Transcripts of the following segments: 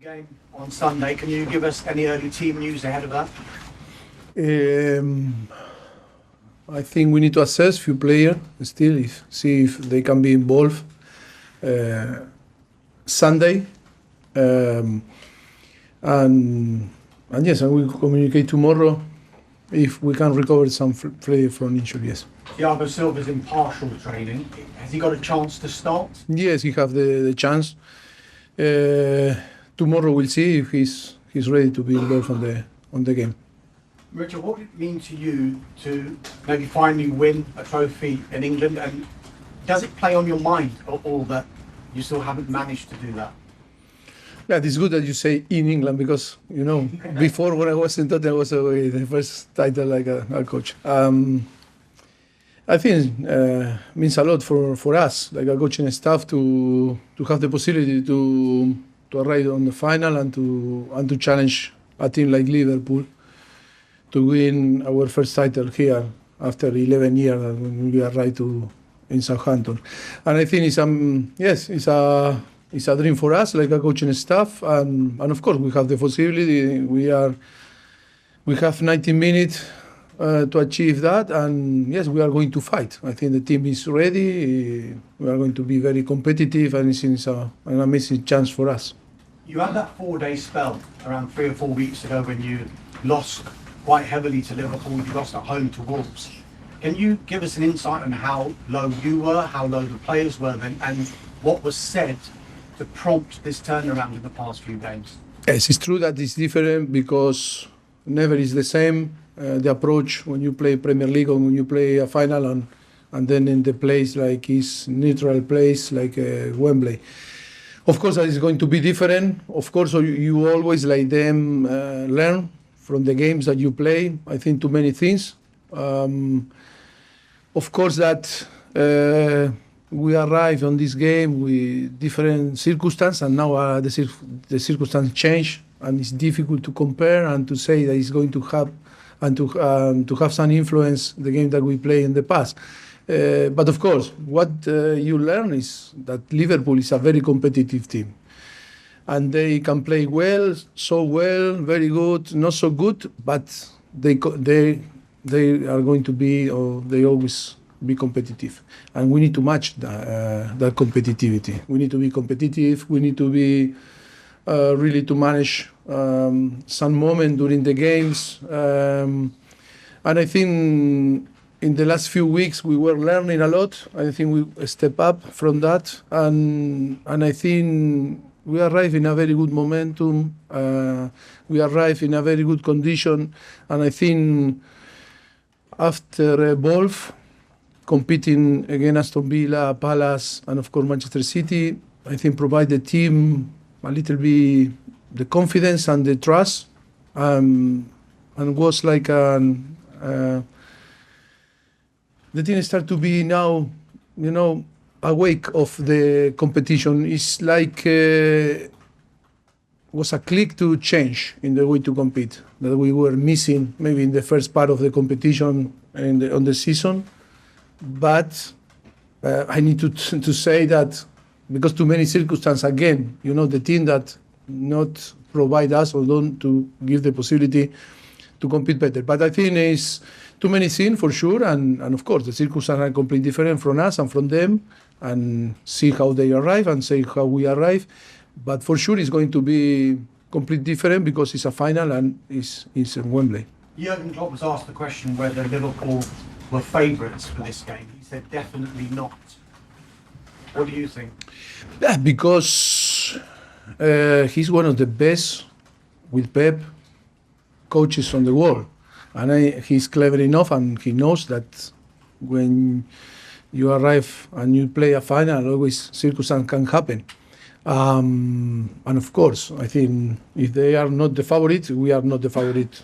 game on Sunday. Can you give us any early team news ahead of that? I think we need to assess few players still, see if they can be involved Sunday. And yes, I will communicate tomorrow if we can recover some player from injury. Yes. Thiago Silva's in partial training. Has he got a chance to start? Yes, he have the chance. Tomorrow we'll see if he's ready to be involved on the game. Richard, what would it mean to you to maybe finally win a trophy in England? And does it play on your mind at all that you still haven't managed to do that? Yeah, it's good that you say in England because, before when I was in Tottenham, I was the first title like a coach. I think means a lot for us, like a coaching staff, to have the possibility to arrive on the final and to challenge a team like Liverpool to win our first title here after 11 years when we arrived in Southampton. And I think it's a dream for us, like a coaching staff, and of course we have the possibility. We have 90 minutes to achieve that, and yes, we are going to fight. I think the team is ready. We are going to be very competitive, and it's an amazing chance for us. You had that 4-day spell around 3 or 4 weeks ago when you lost quite heavily to Liverpool. You lost at home to Wolves. Can you give us an insight on how low you were, how low the players were then, and what was said to prompt this turnaround in the past few games? Yes, it's true that it's different because never is the same. The approach when you play Premier League or when you play a final and then in the place like is neutral place like Wembley. Of course, that is going to be different. Of course, you always like them learn from the games that you play. I think too many things. Of course, that we arrived on this game with different circumstances, and now the circumstances change, and it's difficult to compare and to say that it's going to have and to have some influence the game that we play in the past. But of course, what you learn is that Liverpool is a very competitive team, and they can play well, so well, very good, not so good, but they are going to be, or they always be competitive, and we need to match that competitivity. We need to be competitive. We need to be really to manage some moment during the games, and I think in the last few weeks we were learning a lot. I think we step up from that, and I think we arrive in a very good momentum. We arrive in a very good condition, and I think after Wolves competing against Aston Villa, Palace, and of course Manchester City, I think provide the team a little bit the confidence and the trust, and was like the team start to be now, awake of the competition. It's like was a click to change in the way to compete that we were missing maybe in the first part of the competition on the season. But I need to say that because too many circumstances, again, the team that not provide us or don't to give the possibility to compete better. But I think it's too many things for sure, and of course the circumstances are completely different from us and from them, and see how they arrive and see how we arrive. But for sure it's going to be completely different because it's a final and it's in Wembley. Jurgen Klopp was asked the question whether Liverpool were favourites for this game. He said definitely not. What do you think? Yeah, because he's one of the best with Pep coaches on the world, and he's clever enough, and he knows that when you arrive and you play a final, always circumstances can happen. And of course, I think if they are not the favorite, we are not the favorite.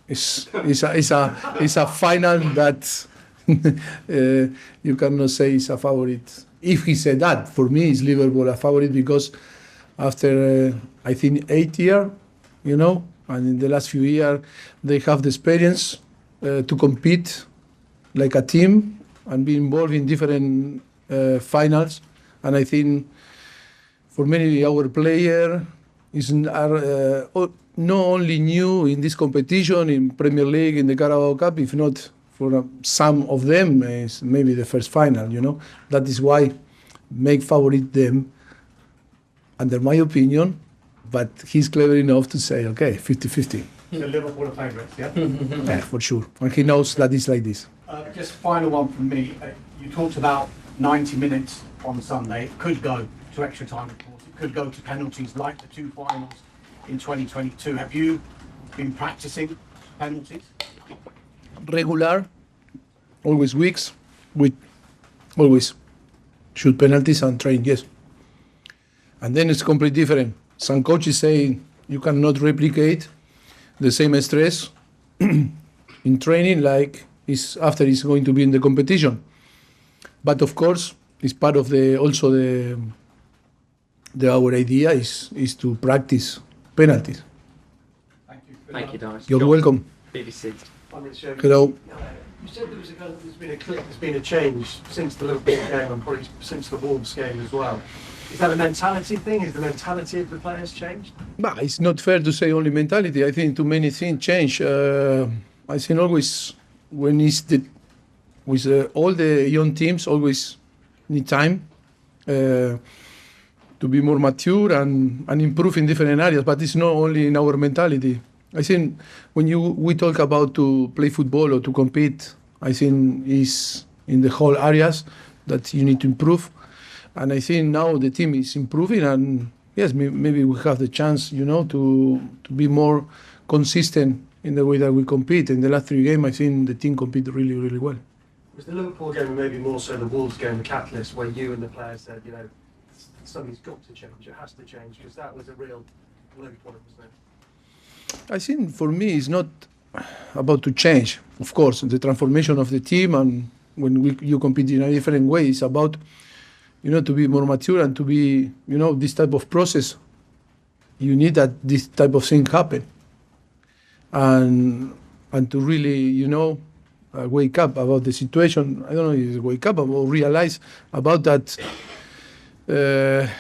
It's a final that you cannot say it's a favorite. If he said that, for me, is Liverpool a favorite because after I think 8 years, and in the last few years they have the experience to compete like a team and be involved in different finals. And I think for many our players, not only new in this competition, in Premier League, in the Carabao Cup, if not for some of them, is maybe the first final, you know. That is why make favorite them, under my opinion, but he's clever enough to say, okay, 50-50. So Liverpool are favourites, yeah? Yeah, for sure. And he knows that it's like this. Just final one from me. You talked about 90 minutes on Sunday. It could go to extra time, of course. It could go to penalties like the two finals in 2022. Have you been practicing penalties? Regular, always weeks, we always shoot penalties and train, yes. And then it's completely different. Some coaches say you cannot replicate the same stress in training like after it's going to be in the competition. But of course, it's part of our idea is to practice penalties. Thank you. Thank you, Doris. You're welcome. BBC. Hello. You said there's been a change since the Liverpool game and probably since the Wolves game as well. Is that a mentality thing? Is the mentality of the players changed? But it's not fair to say only mentality. I think too many things change. I think always when it's with all the young teams always need time to be more mature and improve in different areas. But it's not only in our mentality. I think when we talk about to play football or to compete, I think is in the whole areas that you need to improve. And I think now the team is improving, and yes, maybe we have the chance, you know, to be more consistent in the way that we compete. In the last 3 games, I think the team competed really, really well. Was the Liverpool game, and maybe more so the Wolves game, the catalyst where you and the players said, you know, something's got to change, it has to change, because that was a real low point, wasn't it? I think for me it's not about to change. Of course, the transformation of the team, and when you compete in a different way, it's about, you know, to be more mature and to be, you know, this type of process. You need that this type of thing happen, and to really, you know, wake up about the situation. I don't know if it's wake up or realize about that.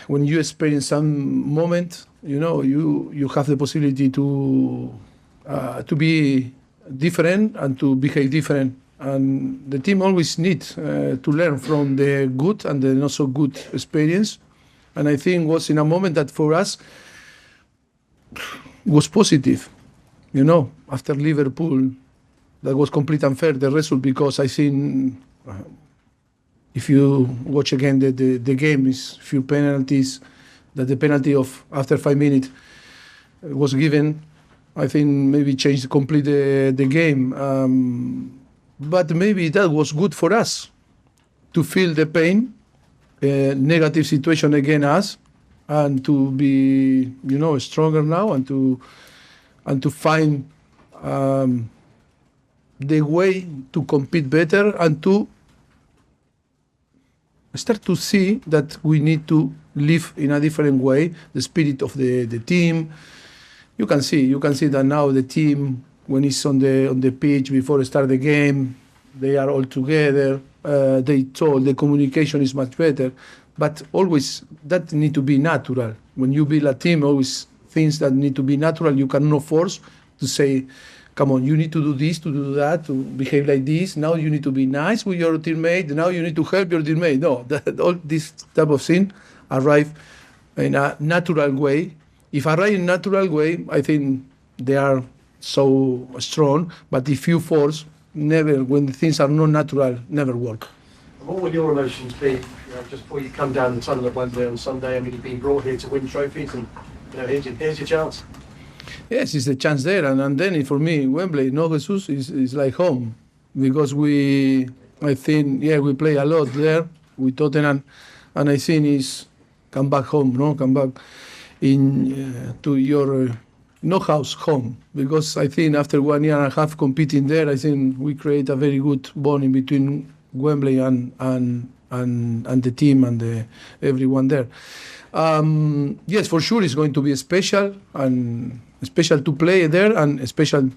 When you experience some moment, you know, you have the possibility to be different and to behave different. And the team always needs to learn from the good and the not so good experience. And I think was in a moment that for us was positive. You know, after Liverpool, that was completely unfair, the result, because I think if you watch again the game, is few penalties, that the penalty of after 5 minutes was given, I think maybe changed completely the game. But maybe that was good for us to feel the pain, negative situation against us, and to be, you know, stronger now, and to find the way to compete better, and to start to see that we need to live in a different way, the spirit of the team. You can see that now the team, when it's on the pitch before start the game, they are all together. The communication is much better, but always that need to be natural. When you build a team, always things that need to be natural. You cannot force to say, come on, you need to do this, to do that, to behave like this. Now you need to be nice with your teammate. Now you need to help your teammate. No, all this type of thing arrive in a natural way. If arrive in a natural way, I think they are so strong. But if you force, never, when things are not natural, never work. And what will your emotions be, you know, just before you come down the tunnel at Wembley on Sunday? I mean, you've been brought here to win trophies, and you know, here's your chance. Yes, it's a chance there, and then for me, Wembley, no Jesus, is like home, because I think, we play a lot there with Tottenham, and I think it's come back home, come back to your no house home, because I think after 1 year and a half competing there, I think we create a very good bond in between Wembley and the team and everyone there. Yes, for sure, it's going to be special, and special to play there, and special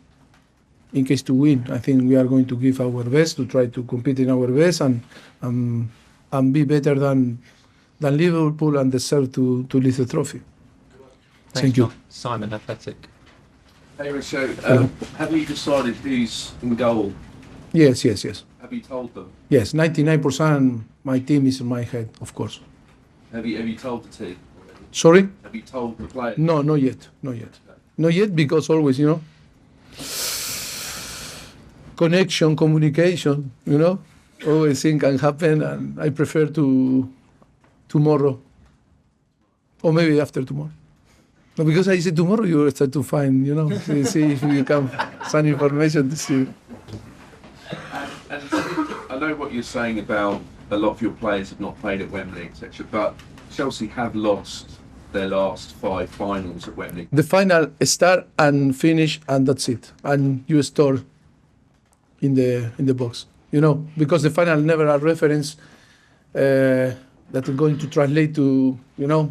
in case to win. I think we are going to give our best to try to compete in our best and be better than Liverpool and deserve to lift the trophy. Thank you. John. Simon, Athletic. Hey, Mauricio, have you decided who's in goal? Yes. Have you told them? Yes, 99% my team is in my head, of course. Have you told the team? Sorry? Have you told the players? No, not yet. Not yet, because always, connection, communication, always things can happen, and I prefer to tomorrow, or maybe after tomorrow. No, because I say tomorrow, you will start to find, see if you can some information to see. And I know what you're saying about a lot of your players have not played at Wembley, etc. But Chelsea have lost their last 5 finals at Wembley. The final start and finish, and that's it. And you store in the box, because the final never a reference that is going to translate to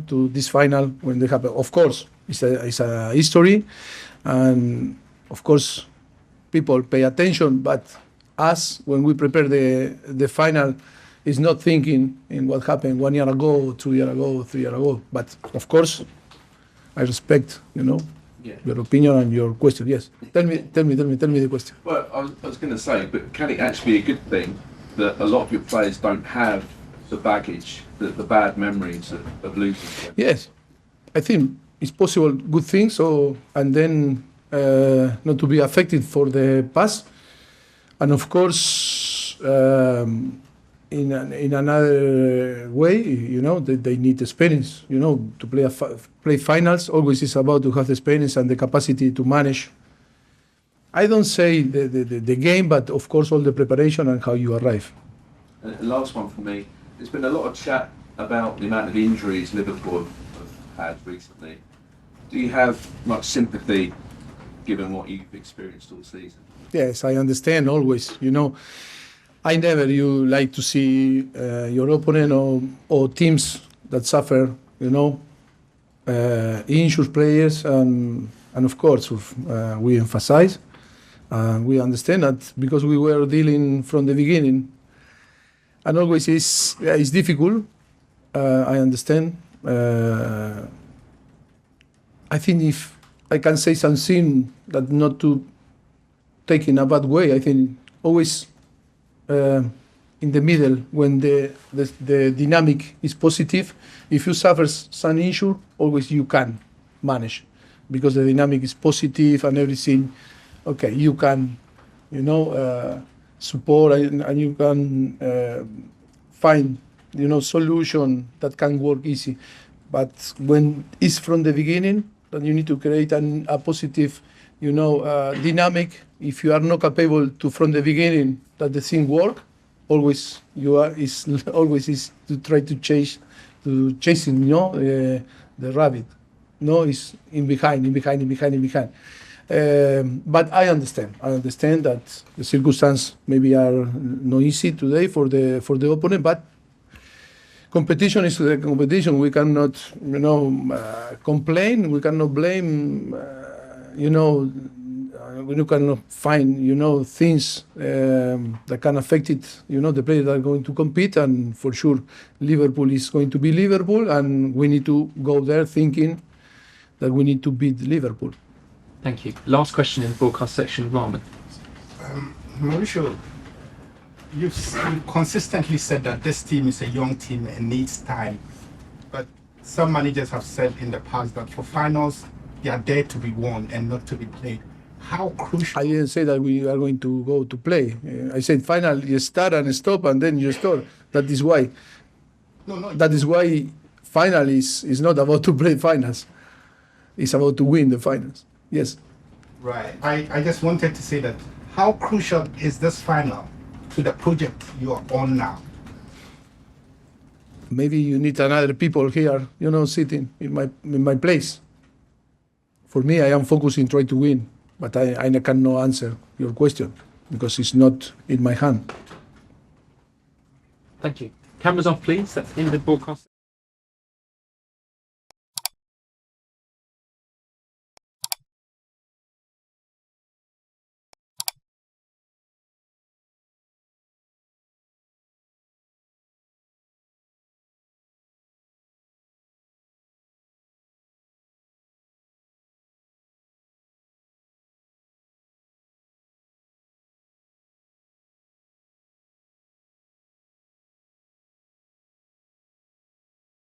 to this final when they happen. Of course, it's a history, and of course people pay attention. But us, when we prepare the final, is not thinking in what happened 1 year ago, 2 years ago, 3 years ago. But of course, I respect your opinion and your question. Yes, tell me the question. Well, I was going to say, but can it actually be a good thing that a lot of your players don't have the baggage, the bad memories of losing? Yes, I think it's possible good things, and then not to be affected for the past, and of course in another way, they need experience. To play finals always is about to have the experience and the capacity to manage. I don't say the game, but of course all the preparation and how you arrive. And last one for me. There's been a lot of chat about the amount of injuries Liverpool have had recently. Do you have much sympathy given what you've experienced all season? Yes, I understand always. I never like to see your opponent or teams that suffer, injured players, and of course we emphasize. We understand that because we were dealing from the beginning, and always it's difficult. I understand. I think if I can say something that not to take in a bad way, I think always in the middle when the dynamic is positive. If you suffer some issue, always you can manage because the dynamic is positive and everything. Okay, you can, support and you can find, solution that can work easy. But when it's from the beginning, then you need to create a positive, dynamic. If you are not capable to from the beginning that the thing work, always is to try to chasing, the rabbit. No, it's in behind. But I understand that the circumstances maybe are not easy today for the opponent, but competition is the competition. We cannot, complain. We cannot blame. We cannot find, things that can affect it. The players that are going to compete, and for sure, Liverpool is going to be Liverpool, and we need to go there thinking that we need to beat Liverpool. Thank you. Last question in the broadcast section, Rahman. Mauricio, you've consistently said that this team is a young team and needs time. But some managers have said in the past that for finals, they are there to be won and not to be played. How crucial? I didn't say that we are going to go to play. I said final, you start and stop, and then you start. That is why. No. That is why final is not about to play finals. It's about to win the finals. Yes. Right. I just wanted to say that how crucial is this final to the project you are on now? Maybe you need another people here, sitting in my place. For me, I am focusing try to win, but I cannot answer your question because it's not in my hand. Thank you. Cameras off, please. That's in the broadcast.